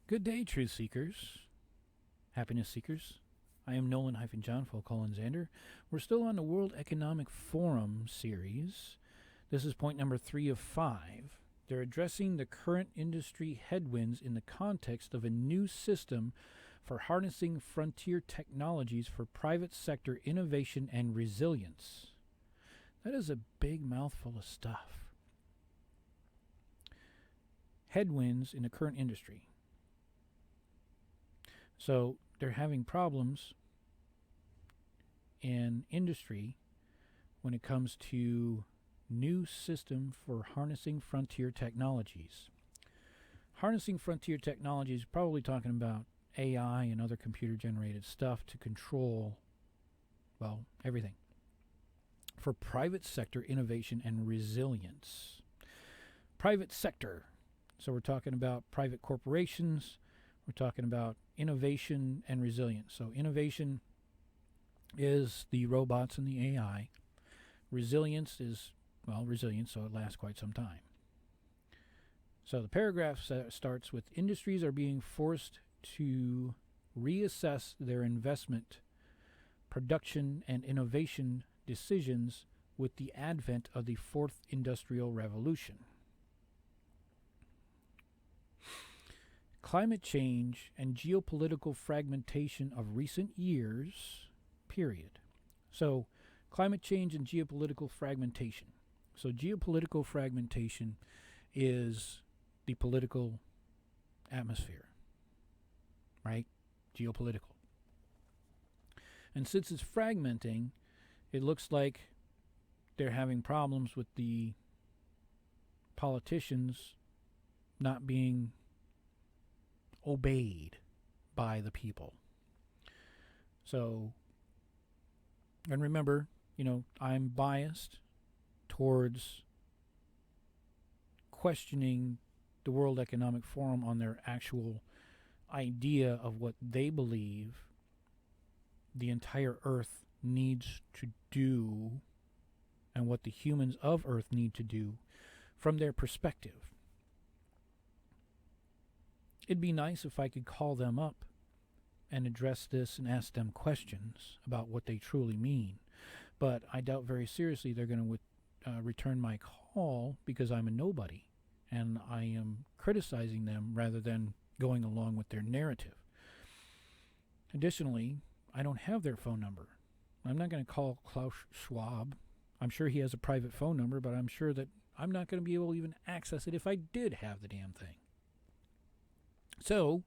Good day, truth seekers, happiness seekers. I am Nolen-John Zander. We're still on the World Economic Forum series. This is point number 3 of 5. They're addressing the current industry headwinds in the context of a new system for harnessing frontier technologies for private sector innovation and resilience. That is a big mouthful of stuff. Headwinds in the current industry. So they're having problems in industry when it comes to new system for harnessing frontier technologies. Harnessing frontier technologies, probably talking about AI and other computer-generated stuff to control, well, everything. For private sector innovation and resilience. Private sector. So we're talking about private corporations. We're talking about innovation and resilience. So innovation is the robots and the AI. Resilience is, well, resilience, so it lasts quite some time. So the paragraph starts with, industries are being forced to reassess their investment, production, and innovation decisions with the advent of the fourth industrial revolution. Climate change and geopolitical fragmentation of recent years, period. So, climate change and geopolitical fragmentation. So, geopolitical fragmentation is the political atmosphere, right? Geopolitical. And since it's fragmenting, it looks like they're having problems with the politicians not being obeyed by the people. So, and remember, I'm biased towards questioning the World Economic Forum on their actual idea of what they believe the entire Earth needs to do and what the humans of Earth need to do from their perspective. It'd be nice if I could call them up and address this and ask them questions about what they truly mean. But I doubt very seriously they're going to return my call because I'm a nobody and I am criticizing them rather than going along with their narrative. Additionally, I don't have their phone number. I'm not going to call Klaus Schwab. I'm sure he has a private phone number, but I'm sure that I'm not going to be able to even access it if I did have the damn thing. So,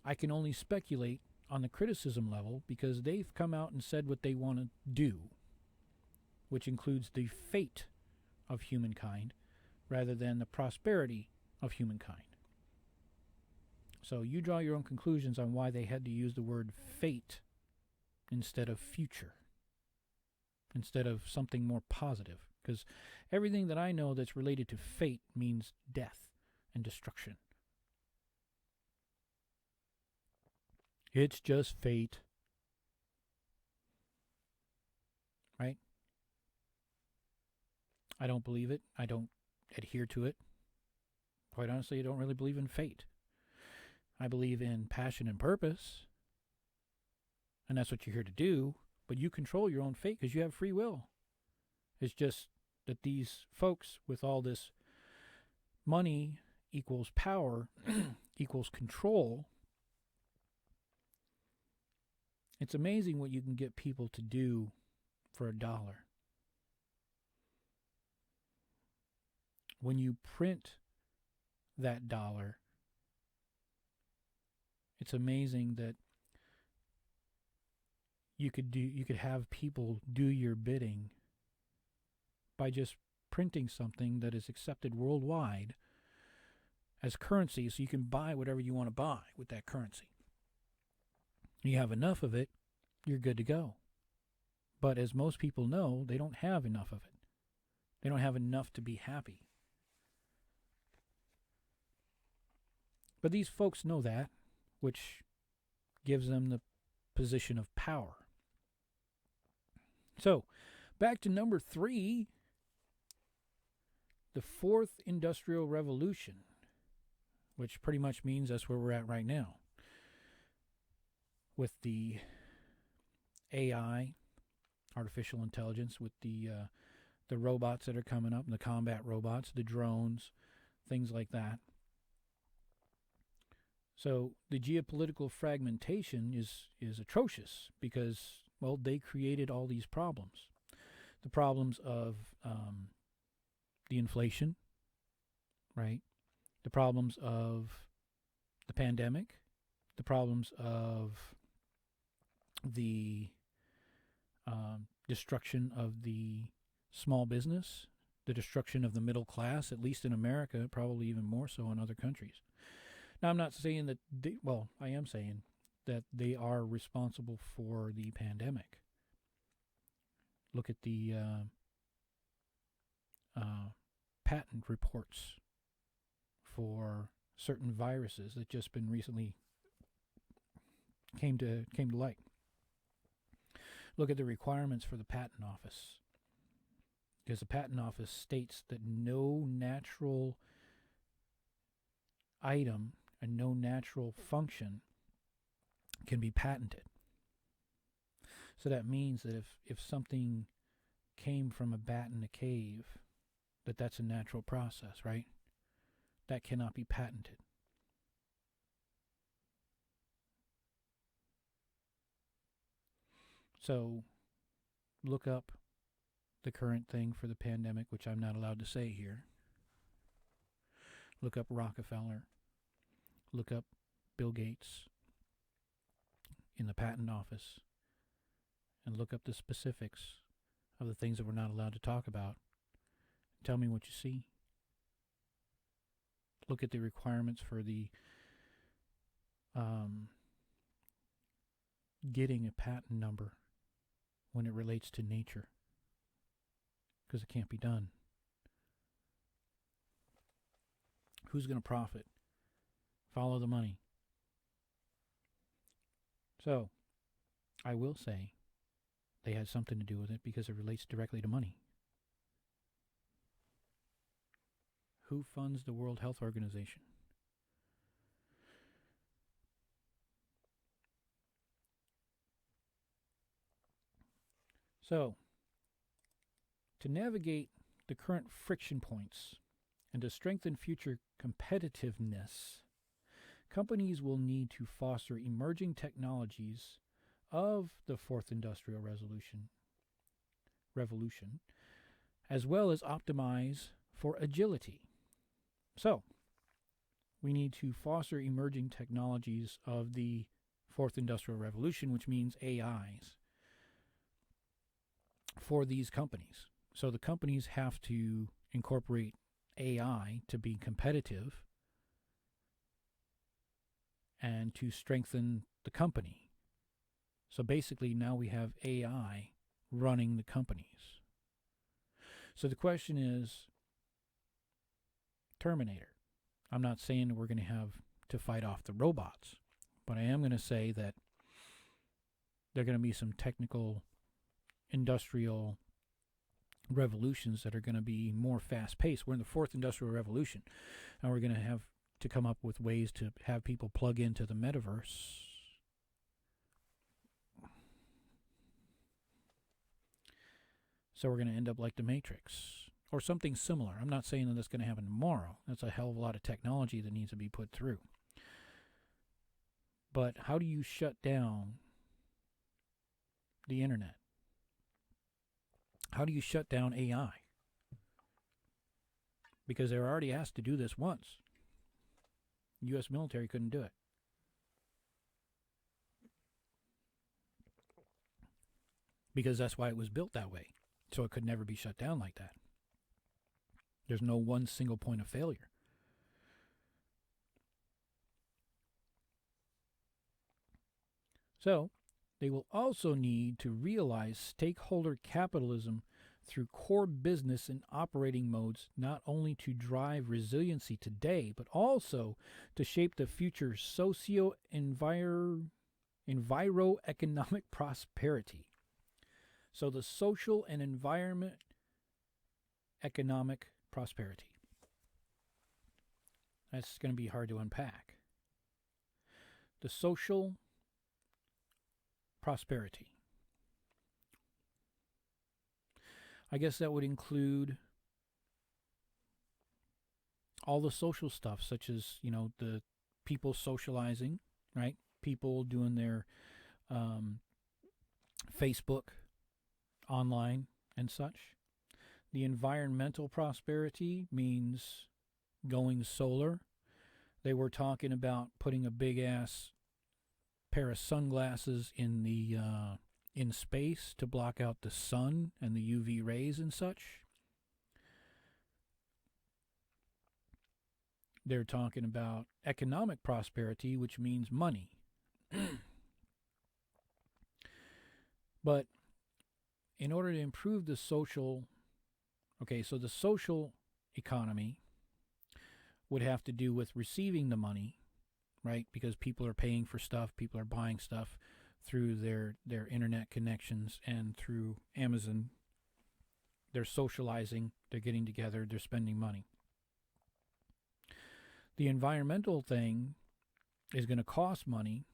I can only speculate on the criticism level because they've come out and said what they want to do, which includes the fate of humankind rather than the prosperity of humankind. So you draw your own conclusions on why they had to use the word fate instead of future, instead of something more positive, because everything that I know that's related to fate means death and destruction. It's just fate. Right? I don't believe it. I don't adhere to it. Quite honestly, I don't really believe in fate. I believe in passion and purpose. And that's what you're here to do. But you control your own fate because you have free will. It's just that these folks with all this money equals power equals control. It's amazing what you can get people to do for $1. When you print that dollar, it's amazing that you could have people do your bidding by just printing something that is accepted worldwide as currency, so you can buy whatever you want to buy with that currency. You have enough of it, you're good to go. But as most people know, they don't have enough of it. They don't have enough to be happy. But these folks know that, which gives them the position of power. So, back to number 3, the fourth industrial revolution. which pretty much means that's where we're at right now. With the AI, artificial intelligence, with the robots that are coming up, the combat robots, the drones, things like that. So the geopolitical fragmentation is atrocious because, well, they created all these problems. The problems of the inflation, right? The problems of the pandemic, the problems of the destruction of the small business, the destruction of the middle class, at least in America, probably even more so in other countries. Now, I'm not saying that I am saying that they are responsible for the pandemic. Look at the patent reports for certain viruses that just been recently came to light. Look at the requirements for the patent office, because the patent office states that no natural item and no natural function can be patented. So that means that if something came from a bat in a cave, that's a natural process, right? That cannot be patented. So look up the current thing for the pandemic, which I'm not allowed to say here. Look up Rockefeller. Look up Bill Gates in the patent office. And look up the specifics of the things that we're not allowed to talk about. Tell me what you see. Look at the requirements for the getting a patent number when it relates to nature, because it can't be done. Who's going to profit? Follow the money. So, I will say they had something to do with it because it relates directly to money. Who funds the World Health Organization? So, to navigate the current friction points and to strengthen future competitiveness, companies will need to foster emerging technologies of the Fourth Industrial Revolution, as well as optimize for agility. So, we need to foster emerging technologies of the Fourth Industrial Revolution, which means AIs, for these companies. So the companies have to incorporate AI to be competitive and to strengthen the company. So basically now we have AI running the companies. So the question is, Terminator. I'm not saying that we're going to have to fight off the robots, but I am going to say that there are going to be some technical industrial revolutions that are going to be more fast-paced. We're in the Fourth Industrial Revolution, and we're going to have to come up with ways to have people plug into the metaverse. So we're going to end up like the Matrix, or something similar. I'm not saying that that's going to happen tomorrow. That's a hell of a lot of technology that needs to be put through. But how do you shut down the internet? How do you shut down AI? Because they're already asked to do this once. The U.S. military couldn't do it. Because that's why it was built that way. So it could never be shut down like that. There's no one single point of failure. So, they will also need to realize stakeholder capitalism through core business and operating modes, not only to drive resiliency today, but also to shape the future enviro-economic prosperity. So the social and environment economic prosperity. That's going to be hard to unpack. The social prosperity. I guess that would include all the social stuff, such as, the people socializing, right? People doing their Facebook online and such. The environmental prosperity means going solar. They were talking about putting a big ass pair of sunglasses in space to block out the sun and the UV rays and such. They're talking about economic prosperity, which means money. But in order to improve the social, so the social economy would have to do with receiving the money, right? Because people are paying for stuff, people are buying stuff through their internet connections and through Amazon. They're socializing, they're getting together, they're spending money. The environmental thing is going to cost money,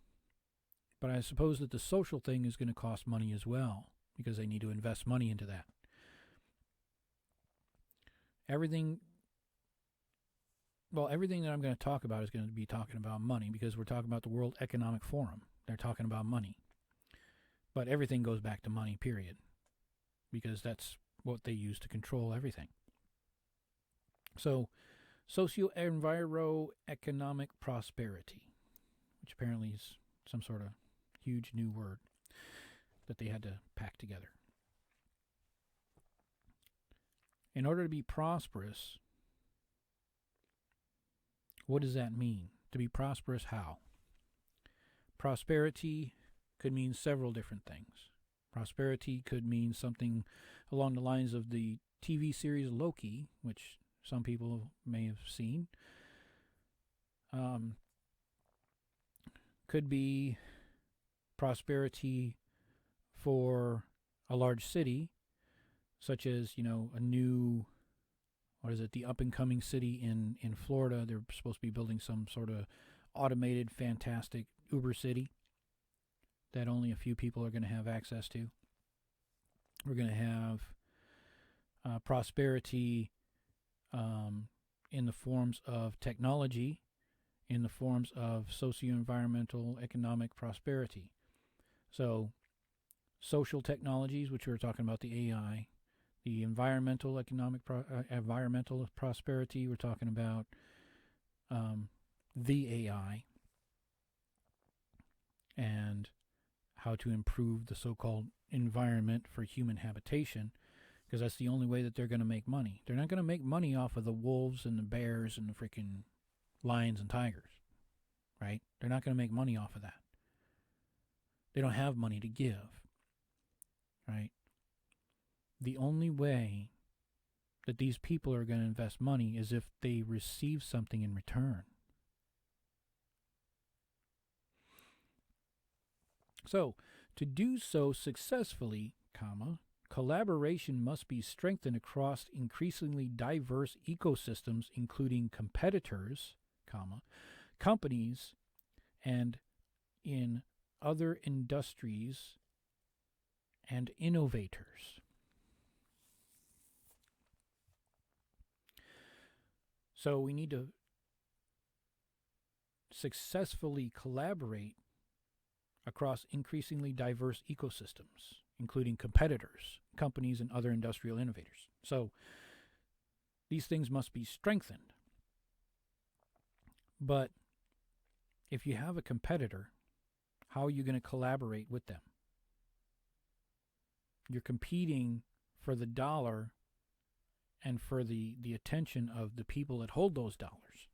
but I suppose that the social thing is going to cost money as well, because they need to invest money into that. Everything that I'm going to talk about is going to be talking about money, because we're talking about the World Economic Forum. They're talking about money. But everything goes back to money, period, because that's what they use to control everything. So, socio-enviro-economic prosperity, which apparently is some sort of huge new word that they had to pack together. In order to be prosperous, what does that mean? To be prosperous, how? Prosperity could mean several different things. Prosperity could mean something along the lines of the TV series Loki, which some people may have seen. Could be prosperity for a large city, such as, a new, the up-and-coming city in Florida. They're supposed to be building some sort of automated, fantastic Uber city that only a few people are going to have access to. We're going to have prosperity in the forms of technology, in the forms of socio-environmental economic prosperity. So, social technologies, which we were talking about, the AI, the environmental environmental prosperity, we're talking about the AI, and how to improve the so-called environment for human habitation, because that's the only way that they're going to make money. They're not going to make money off of the wolves and the bears and the freaking lions and tigers, right? They're not going to make money off of that. They don't have money to give, right? The only way that these people are going to invest money is if they receive something in return. So, to do so successfully, collaboration must be strengthened across increasingly diverse ecosystems, including competitors, companies, and in other industries and innovators. So we need to successfully collaborate across increasingly diverse ecosystems, including competitors, companies, and other industrial innovators. So these things must be strengthened. But if you have a competitor, how are you going to collaborate with them? You're competing for the dollar and for the attention of the people that hold those dollars.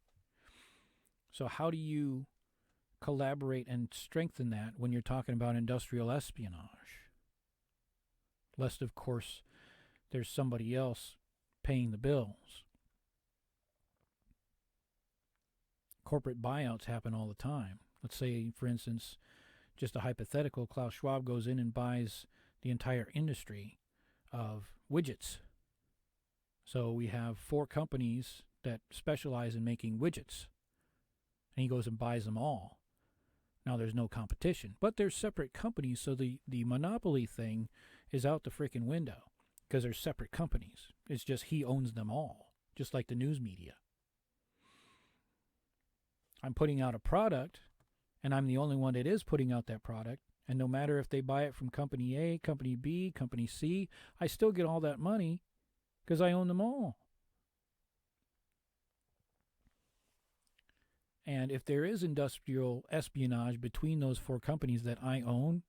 So how do you collaborate and strengthen that when you're talking about industrial espionage? Lest, of course, there's somebody else paying the bills. Corporate buyouts happen all the time. Let's say, for instance, just a hypothetical, Klaus Schwab goes in and buys the entire industry of widgets. So we have 4 companies that specialize in making widgets, And he goes and buys them all. Now there's no competition, but they're separate companies, so the monopoly thing is out the freaking window because they're separate companies. It's just he owns them all, just like the news media. I'm putting out a product, and I'm the only one that is putting out that product, and no matter if they buy it from company A, company B, company C, I still get all that money because I own them all. And if there is industrial espionage between those 4 companies that I own,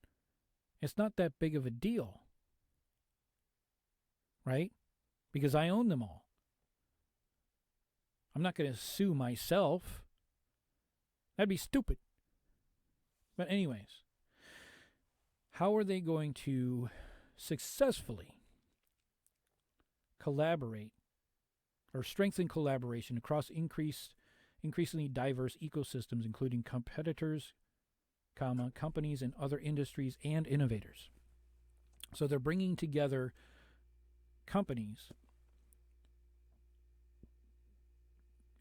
it's not that big of a deal, right? Because I own them all. I'm not going to sue myself. That'd be stupid. But anyways, how are they going to successfully collaborate or strengthen collaboration across increasingly diverse ecosystems, including competitors, companies in other industries, and innovators? So they're bringing together companies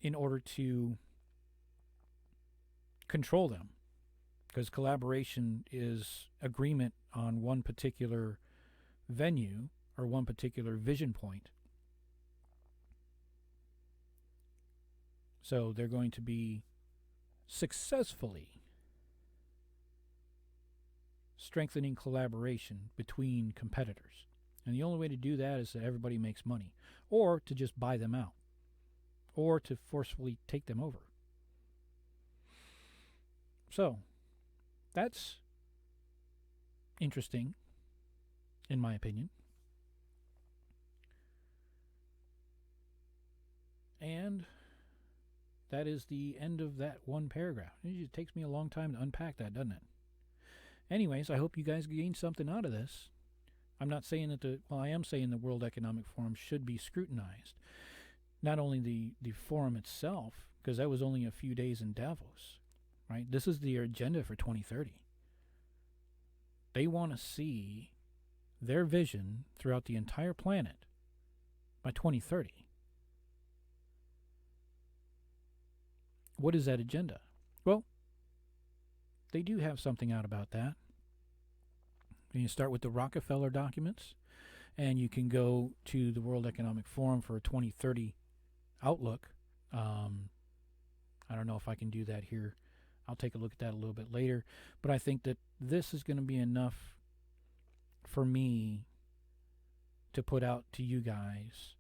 in order to control them, because collaboration is agreement on one particular venue or one particular vision point. So they're going to be successfully strengthening collaboration between competitors. And the only way to do that is that everybody makes money, or to just buy them out, or to forcefully take them over. So, that's interesting, in my opinion. And that is the end of that one paragraph. It takes me a long time to unpack that, doesn't it? Anyways, I hope you guys gained something out of this. I'm not saying that I am saying the World Economic Forum should be scrutinized. Not only the forum itself, because that was only a few days in Davos, right? This is the agenda for 2030. They want to see their vision throughout the entire planet by 2030. What is that agenda? Well, they do have something out about that. You start with the Rockefeller documents, and you can go to the World Economic Forum for a 2030 outlook. I don't know if I can do that here. I'll take a look at that a little bit later. But I think that this is going to be enough for me to put out to you guys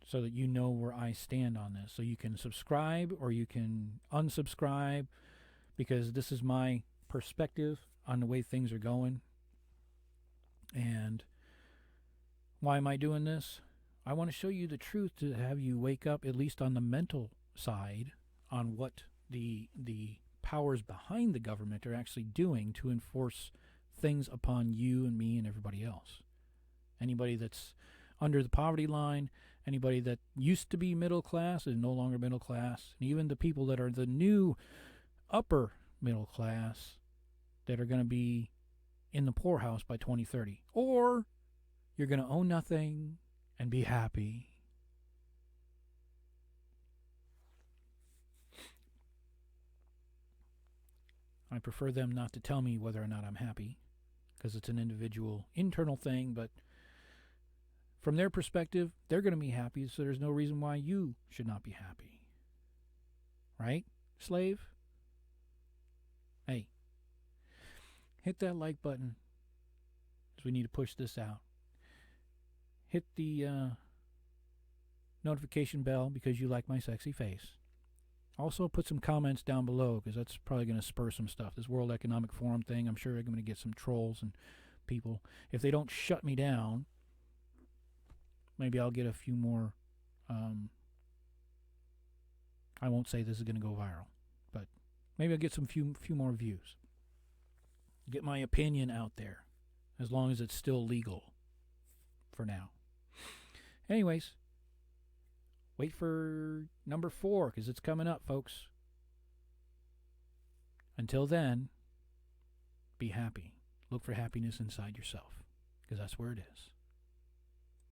so that you know where I stand on this. So you can subscribe or you can unsubscribe, because this is my perspective on the way things are going. And why am I doing this? I want to show you the truth, to have you wake up, at least on the mental side, on what the powers behind the government are actually doing to enforce things upon you and me and everybody else. Anybody that's under the poverty line, anybody that used to be middle class is no longer middle class, and even the people that are the new upper middle class that are going to be in the poorhouse by 2030. Or you're going to own nothing and be happy. I prefer them not to tell me whether or not I'm happy, because it's an individual internal thing, but from their perspective, they're going to be happy, so there's no reason why you should not be happy. Right, slave? Hey, hit that like button, because we need to push this out. Hit the notification bell because you like my sexy face. Also, put some comments down below, because that's probably going to spur some stuff. This World Economic Forum thing, I'm sure I'm going to get some trolls and people. If they don't shut me down, maybe I'll get a few more. I won't say this is going to go viral, but maybe I'll get some few more views. Get my opinion out there, as long as it's still legal for now. Anyways, wait for number 4, because it's coming up, folks. Until then, be happy. Look for happiness inside yourself, because that's where it is.